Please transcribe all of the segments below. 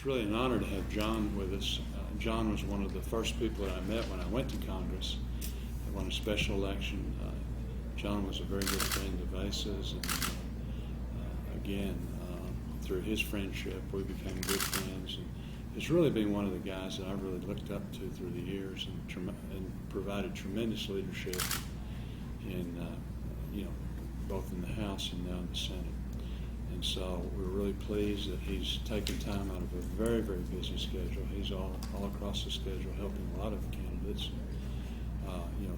really an honor to have John with us. John was one of the first people that I met when I went to Congress. I won a special election. John was a very good friend of Asa's, and again, through his friendship, we became good friends. And he's really been one of the guys that I've really looked up to through the years, and provided tremendous leadership in, both in the House and now in the Senate. And so we're really pleased that he's taken time out of a very, very busy schedule. He's all across the schedule helping a lot of candidates,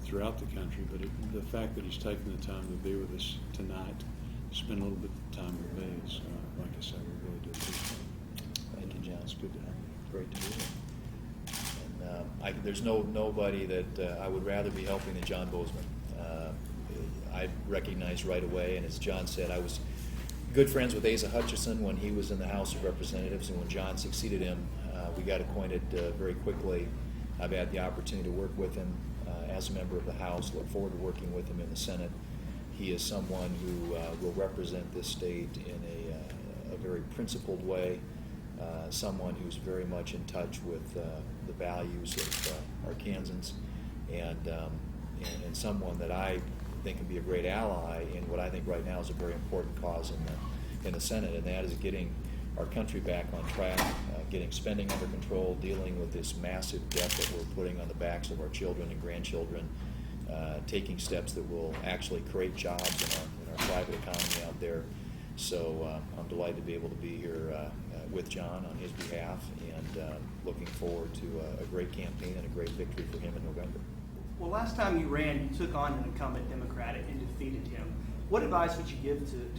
throughout the country. But the fact that he's taken the time to be with us tonight, spend a little bit of time with me, is, like I said, we really do appreciate it. Thank you, John. It's good to have you. Great to be here. And there's nobody that I would rather be helping than John Boozman. I recognized right away, and as John said, I was good friends with Asa Hutchison when he was in the House of Representatives, and when John succeeded him, we got acquainted very quickly. I've had the opportunity to work with him as a member of the House, look forward to working with him in the Senate. He is someone who will represent this state in a very principled way, someone who's very much in touch with the values of Arkansans, and someone that I think can be a great ally in what I think right now is a very important cause in the Senate, and that is getting our country back on track, getting spending under control, dealing with this massive debt that we're putting on the backs of our children and grandchildren, taking steps that will actually create jobs in our private economy out there. So I'm delighted to be able to be here with John on his behalf, and looking forward to a great campaign and a great victory for him in November. Well, last time you ran, you took on an incumbent Democrat and defeated him. What advice would you give to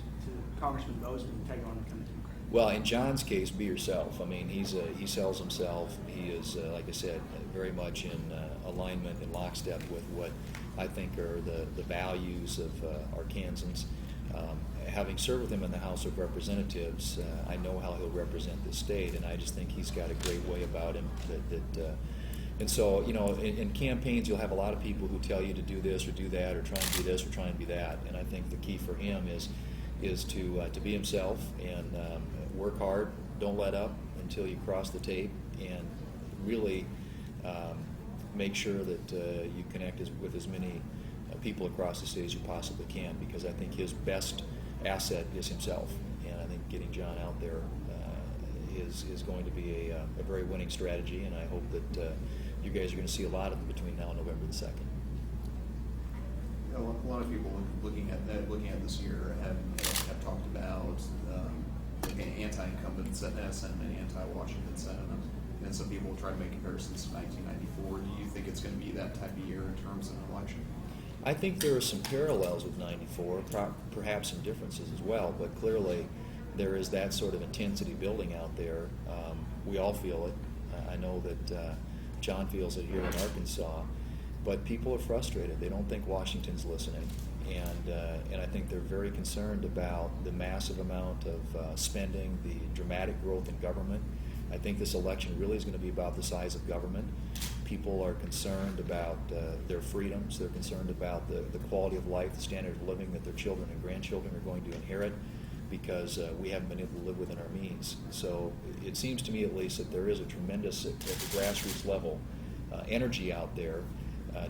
Congressman Boozman to take on an incumbent Democrat? Well, in John's case, be yourself. I mean, he sells himself. He is, like I said, very much in alignment and lockstep with what I think are the values of Arkansans. Having served with him in the House of Representatives, I know how he'll represent the state, and I just think he's got a great way about him and so, in campaigns, you'll have a lot of people who tell you to do this or do that, or try and be this or try and be that. And I think the key for him is to be himself and work hard. Don't let up until you cross the tape, and really make sure that you connect with as many people across the state as you possibly can, because I think his best asset is himself. And I think getting John out there is going to be a very winning strategy, and I hope that you guys are going to see a lot of them between now and November the 2nd. A lot of people looking at this year have talked about anti-incumbent Senate and anti-Washington Senate, and some people try to make comparisons to 1994. Do you think it's going to be that type of year in terms of an election? I think there are some parallels with 94, perhaps some differences as well, but clearly there is that sort of intensity building out there. We all feel it. I know that John feels it here in Arkansas, but people are frustrated. They don't think Washington's listening, and I think they're very concerned about the massive amount of spending, the dramatic growth in government. I think this election really is going to be about the size of government. People are concerned about their freedoms. They're concerned about the quality of life, the standard of living that their children and grandchildren are going to inherit, because we haven't been able to live within our means. So it seems to me, at least, that there is a tremendous, at the grassroots level, energy out there,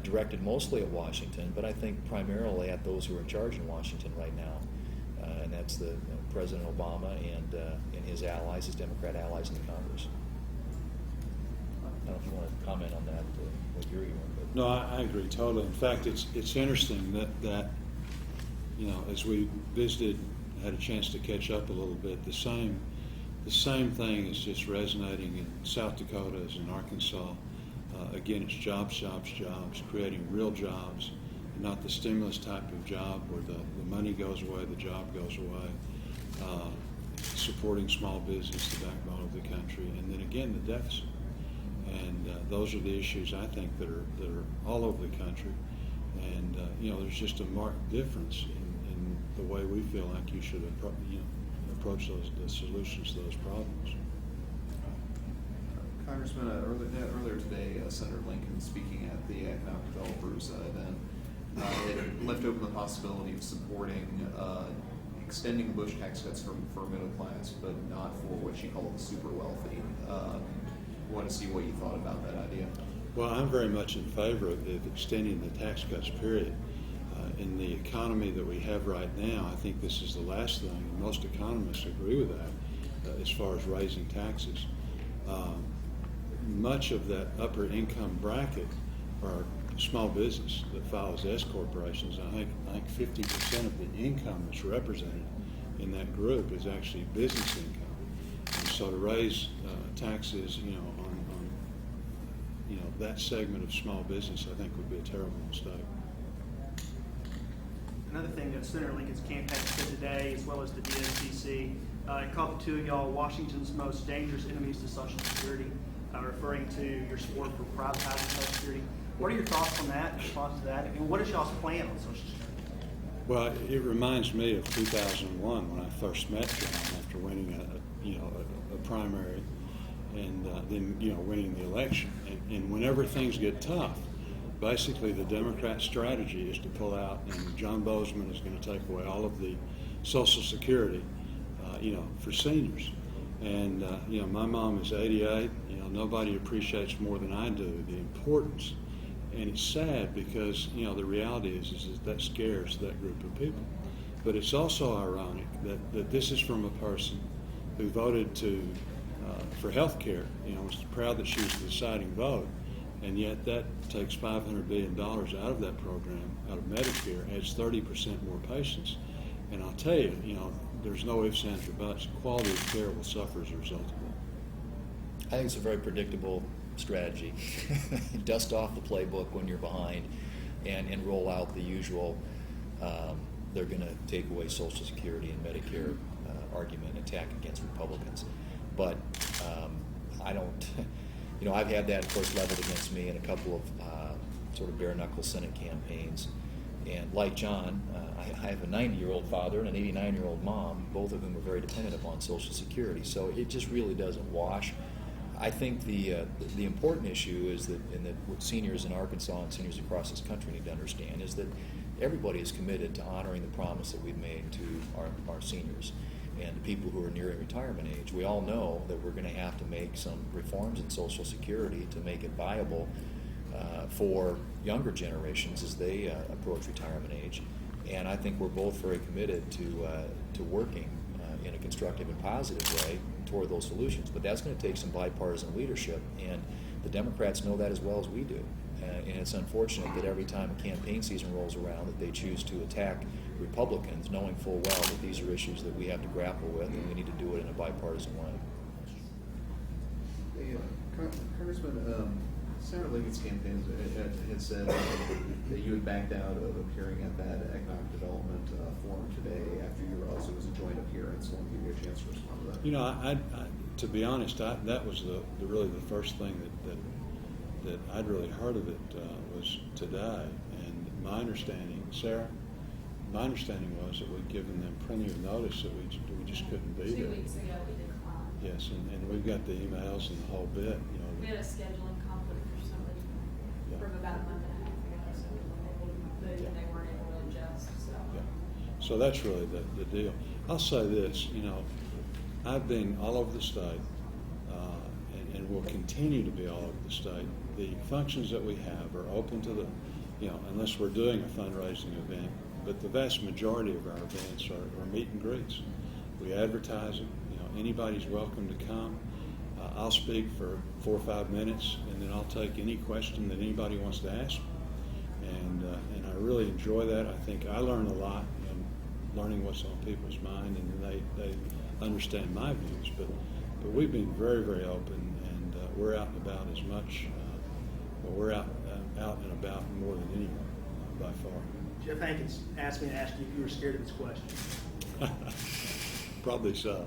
directed mostly at Washington, but I think primarily at those who are in charge in Washington right now, and that's the President Obama and his allies, his Democrat allies in the Congress. I don't know if you want to comment on that, what you're hearing. But. No, I agree totally. In fact, it's interesting that as we visited, had a chance to catch up a little bit, the same thing is just resonating in South Dakota as in Arkansas. Again, it's jobs, creating real jobs, and not the stimulus type of job where the money goes away, the job goes away. Supporting small business, the backbone of the country, and then again the deficit. And those are the issues I think that are all over the country. And there's just a marked difference in the way we feel like you should approach the solutions to those problems. Congressman, earlier today, Senator Lincoln, speaking at the Economic Developers event, it left open the possibility of supporting extending the Bush tax cuts for middle class, but not for what she called the super wealthy. Want to see what you thought about that idea. Well, I'm very much in favor of extending the tax cuts, period. In the economy that we have right now, I think this is the last thing, and most economists agree with that, as far as raising taxes. Much of that upper income bracket are small business that files S corporations. I think 50% of the income that's represented in that group is actually business income. And so to raise taxes, on that segment of small business, I think would be a terrible mistake. Another thing that Senator Lincoln's campaign said today, as well as the DSCC, it called the two of y'all Washington's most dangerous enemies to Social Security, referring to your support for privatizing Social Security. What are your thoughts on that, in response to that, and what is y'all's plan on Social Security? Well, it reminds me of 2001 when I first met John after winning a primary and then winning the election. And whenever things get tough, basically the Democrat strategy is to pull out, and John Boozman is going to take away all of the Social Security, for seniors. And my mom is 88. Nobody appreciates more than I do the importance. And it's sad because the reality is that scares that group of people. But it's also ironic that this is from a person who voted for health care. Was proud that she was the deciding vote, and yet that takes $500 billion out of that program, out of Medicare, adds 30% more patients. And I'll tell you, there's no ifs, ands, or buts. Quality of care will suffer as a result of that. I think it's a very predictable strategy. Dust off the playbook when you're behind and roll out the usual they're going to take away Social Security and Medicare argument, attack against Republicans. But I don't, I've had that, of course, leveled against me in a couple of sort of bare-knuckle Senate campaigns. And like John, I have a 90-year-old father and an 89-year-old mom, both of whom are very dependent upon Social Security. So it just really doesn't wash. I think the important issue is that what seniors in Arkansas and seniors across this country need to understand is that everybody is committed to honoring the promise that we've made to our seniors and the people who are nearing retirement age. We all know that we're going to have to make some reforms in Social Security to make it viable for younger generations as they approach retirement age. And I think we're both very committed to working in a constructive and positive way toward those solutions. But that's going to take some bipartisan leadership, and the Democrats know that as well as we do. And it's unfortunate that every time a campaign season rolls around that they choose to attack Republicans, knowing full well that these are issues that we have to grapple with, and we need to do it in a bipartisan way. Hey, Congressman, Senator Lincoln's campaign had said that you had backed out of appearing at that economic development forum today after you realized it was a joint appearance. I want to give you a chance to respond to that. I to be honest, that was really the first thing that I'd really heard of it was today. And my understanding, Sarah, was that we'd given them plenty of notice that we just couldn't be there. 2 weeks ago we declined. Yes, and we've got the emails and the whole bit. We had a scheduling conflict for some reason from about a month and a half ago, so they weren't able to adjust. So. Yeah. So that's really the deal. I'll say this, I've been all over the state and will continue to be all over the state. The functions that we have are open to unless we're doing a fundraising event, but the vast majority of our events are meet and greets. We advertise them. Anybody's welcome to come. I'll speak for 4 or 5 minutes, and then I'll take any question that anybody wants to ask. And I really enjoy that. I think I learn a lot in learning what's on people's mind, and they understand my views. But we've been very, very open, and we're out and about as much. We're out and about more than anyone by far. Jeff Hankins asked me to ask you if you were scared of this question. Probably so.